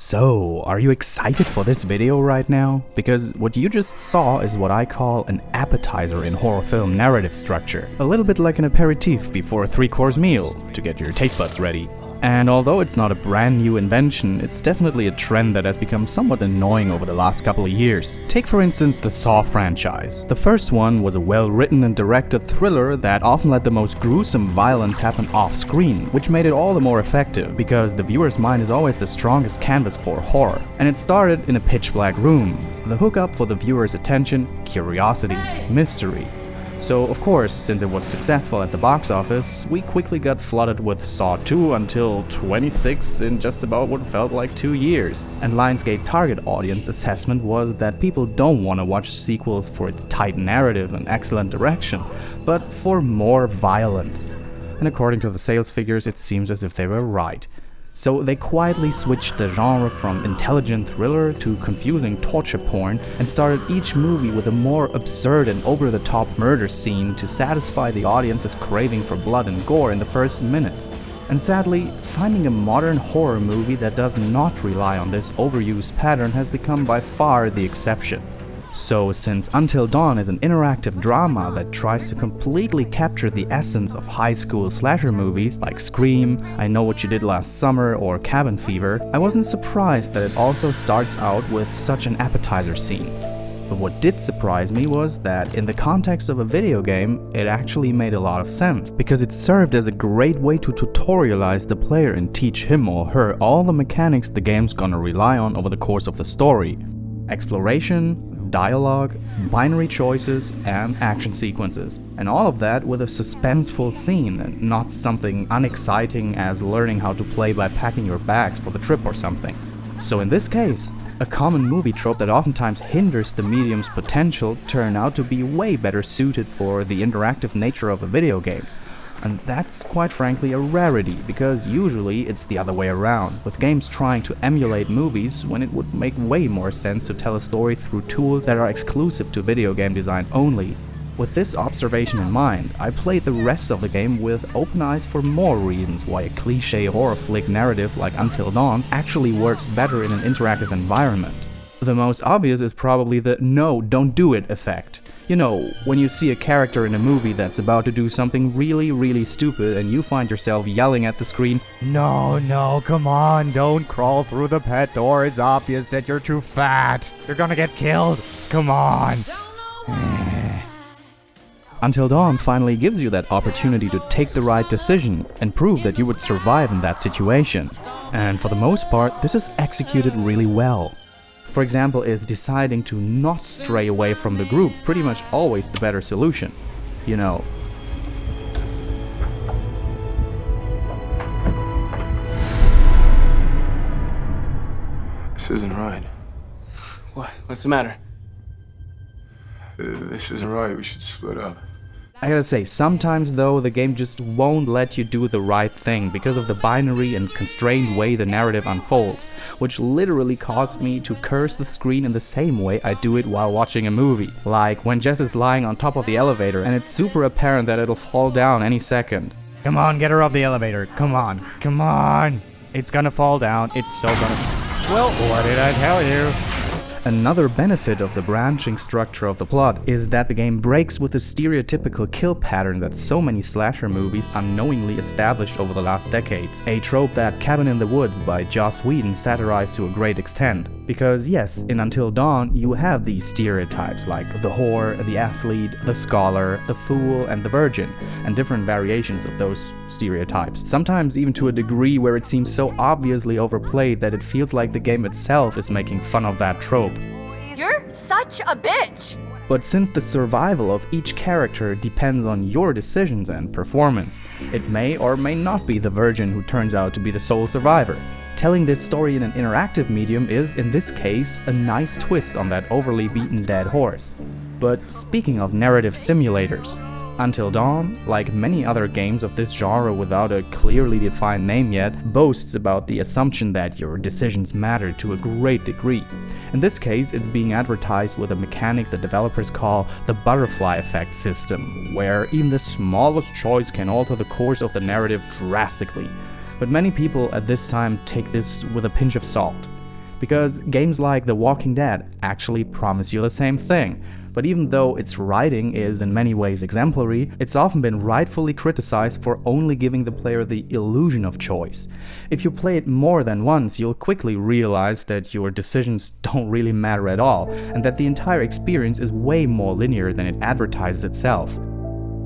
So, are you excited for this video right now? Because what you just saw is what I call an appetizer in horror film narrative structure. A little bit like an aperitif before a 3-course meal, to get your taste buds ready. And although it's not a brand new invention, it's definitely a trend that has become somewhat annoying over the last couple of years. Take for instance the Saw franchise. The first one was a well-written and directed thriller that often let the most gruesome violence happen off-screen, which made it all the more effective, because the viewer's mind is always the strongest canvas for horror. And it started in a pitch-black room. The hookup for the viewer's attention, curiosity, mystery. So, of course, since it was successful at the box office, we quickly got flooded with Saw 2 until 26 in just about what felt like 2 years. And Lionsgate's target audience assessment was that people don't want to watch sequels for its tight narrative and excellent direction, but for more violence. And according to the sales figures, it seems as if they were right. So they quietly switched the genre from intelligent thriller to confusing torture porn and started each movie with a more absurd and over-the-top murder scene to satisfy the audience's craving for blood and gore in the first minutes. And sadly, finding a modern horror movie that does not rely on this overused pattern has become by far the exception. So, since Until Dawn is an interactive drama that tries to completely capture the essence of high school slasher movies like Scream, I Know What You Did Last Summer, or Cabin Fever, I wasn't surprised that it also starts out with such an appetizer scene. But what did surprise me was that in the context of a video game, it actually made a lot of sense, because it served as a great way to tutorialize the player and teach him or her all the mechanics the game's gonna rely on over the course of the story. Exploration, dialogue, binary choices, and action sequences. And all of that with a suspenseful scene and not something unexciting as learning how to play by packing your bags for the trip or something. So in this case, a common movie trope that oftentimes hinders the medium's potential turned out to be way better suited for the interactive nature of a video game. And that's quite frankly a rarity, because usually it's the other way around, with games trying to emulate movies when it would make way more sense to tell a story through tools that are exclusive to video game design only. With this observation in mind, I played the rest of the game with open eyes for more reasons why a cliché horror flick narrative like Until Dawn's actually works better in an interactive environment. The most obvious is probably the "no, don't do it" effect. You know, when you see a character in a movie that's about to do something really stupid and you find yourself yelling at the screen, No, come on, don't crawl through the pet door, it's obvious that you're too fat. You're gonna get killed, come on. Until Dawn finally gives you that opportunity to take the right decision and prove that you would survive in that situation. And for the most part, this is executed really well. For example, is deciding to not stray away from the group pretty much always the better solution? You know. This isn't right. What? What's the matter? This isn't right. We should split up. I gotta say, sometimes though, the game just won't let you do the right thing because of the binary and constrained way the narrative unfolds, which literally caused me to curse the screen in the same way I do it while watching a movie. Like when Jess is lying on top of the elevator and it's super apparent that it'll fall down any second. Come on, get her off the elevator, come on. It's gonna fall down, it's so gonna... Well, what did I tell you? Another benefit of the branching structure of the plot is that the game breaks with the stereotypical kill pattern that so many slasher movies unknowingly established over the last decades, a trope that Cabin in the Woods by Joss Whedon satirized to a great extent. Because yes, in Until Dawn, you have these stereotypes like the whore, the athlete, the scholar, the fool, and the virgin, and different variations of those stereotypes, sometimes even to a degree where it seems so obviously overplayed that it feels like the game itself is making fun of that trope. You're such a bitch! But since the survival of each character depends on your decisions and performance, it may or may not be the virgin who turns out to be the sole survivor. Telling this story in an interactive medium is, in this case, a nice twist on that overly beaten dead horse. But speaking of narrative simulators, Until Dawn, like many other games of this genre without a clearly defined name yet, boasts about the assumption that your decisions matter to a great degree. In this case, it's being advertised with a mechanic the developers call the butterfly effect system, where even the smallest choice can alter the course of the narrative drastically. But many people at this time take this with a pinch of salt. Because games like The Walking Dead actually promise you the same thing. But even though its writing is in many ways exemplary, it's often been rightfully criticized for only giving the player the illusion of choice. If you play it more than once, you'll quickly realize that your decisions don't really matter at all, and that the entire experience is way more linear than it advertises itself.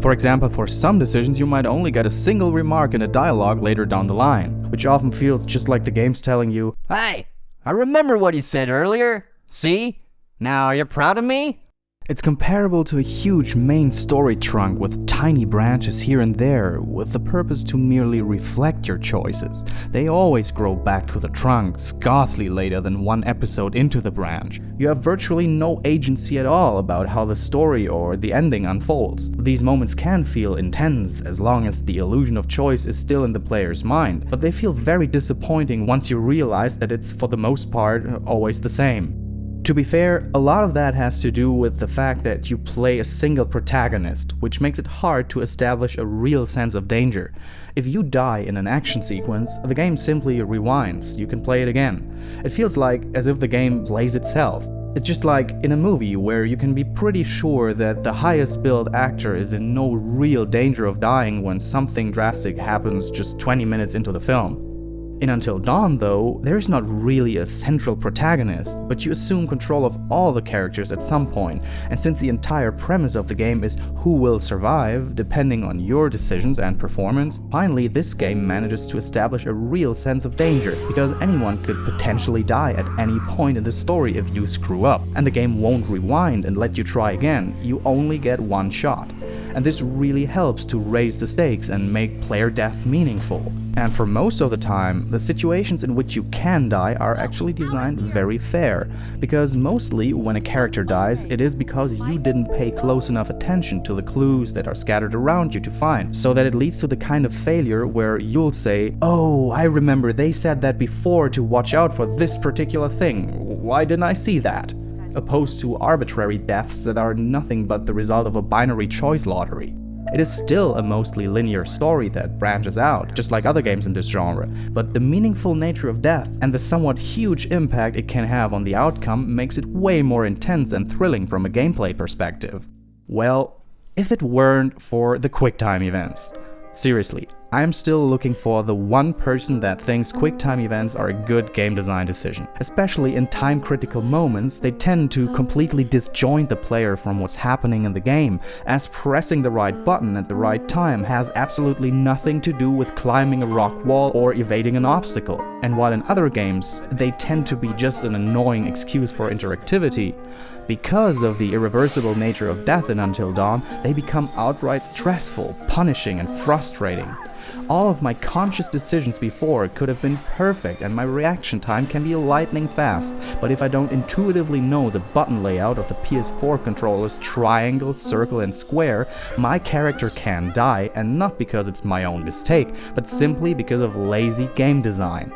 For example, for some decisions you might only get a single remark in a dialogue later down the line, which often feels just like the game's telling you, "Hey, I remember what you said earlier. See? Now you're proud of me?" It's comparable to a huge main story trunk with tiny branches here and there, with the purpose to merely reflect your choices. They always grow back to the trunk, scarcely later than one episode into the branch. You have virtually no agency at all about how the story or the ending unfolds. These moments can feel intense as long as the illusion of choice is still in the player's mind, but they feel very disappointing once you realize that it's, for the most part, always the same. To be fair, a lot of that has to do with the fact that you play a single protagonist, which makes it hard to establish a real sense of danger. If you die in an action sequence, the game simply rewinds, you can play it again. It feels like as if the game plays itself. It's just like in a movie where you can be pretty sure that the highest billed actor is in no real danger of dying when something drastic happens just 20 minutes into the film. In Until Dawn, though, there is not really a central protagonist, but you assume control of all the characters at some point, and since the entire premise of the game is who will survive, depending on your decisions and performance, finally this game manages to establish a real sense of danger, because anyone could potentially die at any point in the story if you screw up, and the game won't rewind and let you try again, you only get one shot. And this really helps to raise the stakes and make player death meaningful. And for most of the time, the situations in which you can die are actually designed very fair, because mostly when a character dies, it is because you didn't pay close enough attention to the clues that are scattered around you to find, so that it leads to the kind of failure where you'll say, "Oh, I remember they said that before to watch out for this particular thing, why didn't I see that?" Opposed to arbitrary deaths that are nothing but the result of a binary choice lottery. It is still a mostly linear story that branches out, just like other games in this genre, but the meaningful nature of death and the somewhat huge impact it can have on the outcome makes it way more intense and thrilling from a gameplay perspective. Well, if it weren't for the QuickTime events. Seriously, I'm still looking for the one person that thinks QuickTime events are a good game design decision. Especially in time-critical moments, they tend to completely disjoint the player from what's happening in the game, as pressing the right button at the right time has absolutely nothing to do with climbing a rock wall or evading an obstacle. And while in other games, they tend to be just an annoying excuse for interactivity, because of the irreversible nature of death in Until Dawn, they become outright stressful, punishing, and frustrating. All of my conscious decisions before could have been perfect and my reaction time can be lightning fast, but if I don't intuitively know the button layout of the PS4 controllers triangle, circle, and square, my character can die, and not because it's my own mistake, but simply because of lazy game design.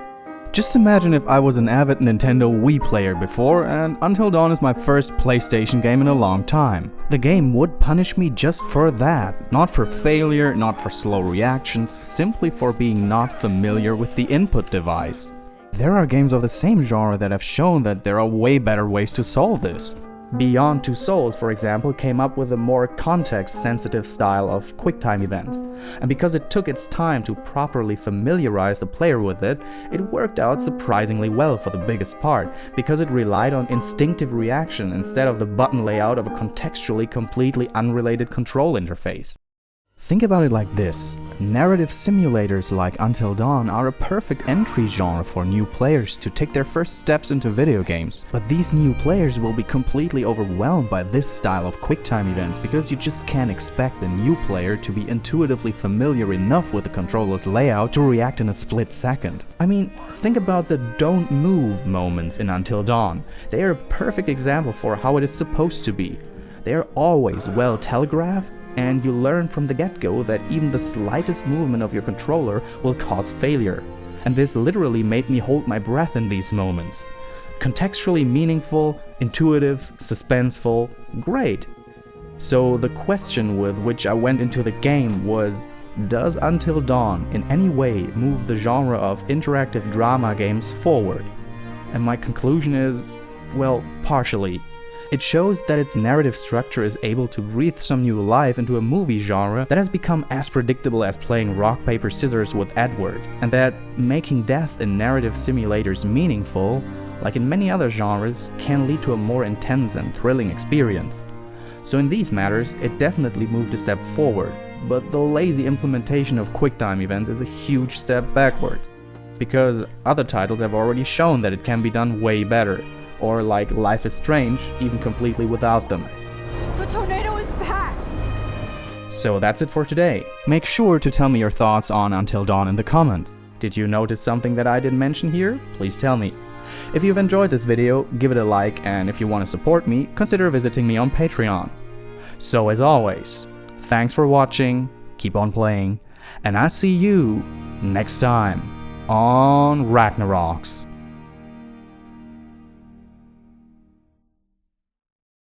Just imagine if I was an avid Nintendo Wii player before, and Until Dawn is my first PlayStation game in a long time. The game would punish me just for that, not for failure, not for slow reactions, simply for being not familiar with the input device. There are games of the same genre that have shown that there are way better ways to solve this. Beyond Two Souls, for example, came up with a more context-sensitive style of QuickTime events. And because it took its time to properly familiarize the player with it, it worked out surprisingly well for the biggest part, because it relied on instinctive reaction instead of the button layout of a contextually completely unrelated control interface. Think about it like this. Narrative simulators like Until Dawn are a perfect entry genre for new players to take their first steps into video games. But these new players will be completely overwhelmed by this style of QuickTime events because you just can't expect a new player to be intuitively familiar enough with the controller's layout to react in a split second. I mean, think about the don't move moments in Until Dawn. They are a perfect example for how it is supposed to be. They are always well telegraphed, and you learn from the get-go that even the slightest movement of your controller will cause failure. And this literally made me hold my breath in these moments. Contextually meaningful, intuitive, suspenseful, great. So the question with which I went into the game was, does Until Dawn in any way move the genre of interactive drama games forward? And my conclusion is, well, partially. It shows that its narrative structure is able to breathe some new life into a movie genre that has become as predictable as playing rock, paper, scissors with Edward, and that making death in narrative simulators meaningful, like in many other genres, can lead to a more intense and thrilling experience. So in these matters, it definitely moved a step forward, but the lazy implementation of QuickTime events is a huge step backwards, because other titles have already shown that it can be done way better, or like Life is Strange, even completely without them. The tornado is back! So that's it for today. Make sure to tell me your thoughts on Until Dawn in the comments. Did you notice something that I didn't mention here? Please tell me. If you've enjoyed this video, give it a like, and if you want to support me, consider visiting me on Patreon. So as always, thanks for watching, keep on playing, and I'll see you next time on RagnarRoxx.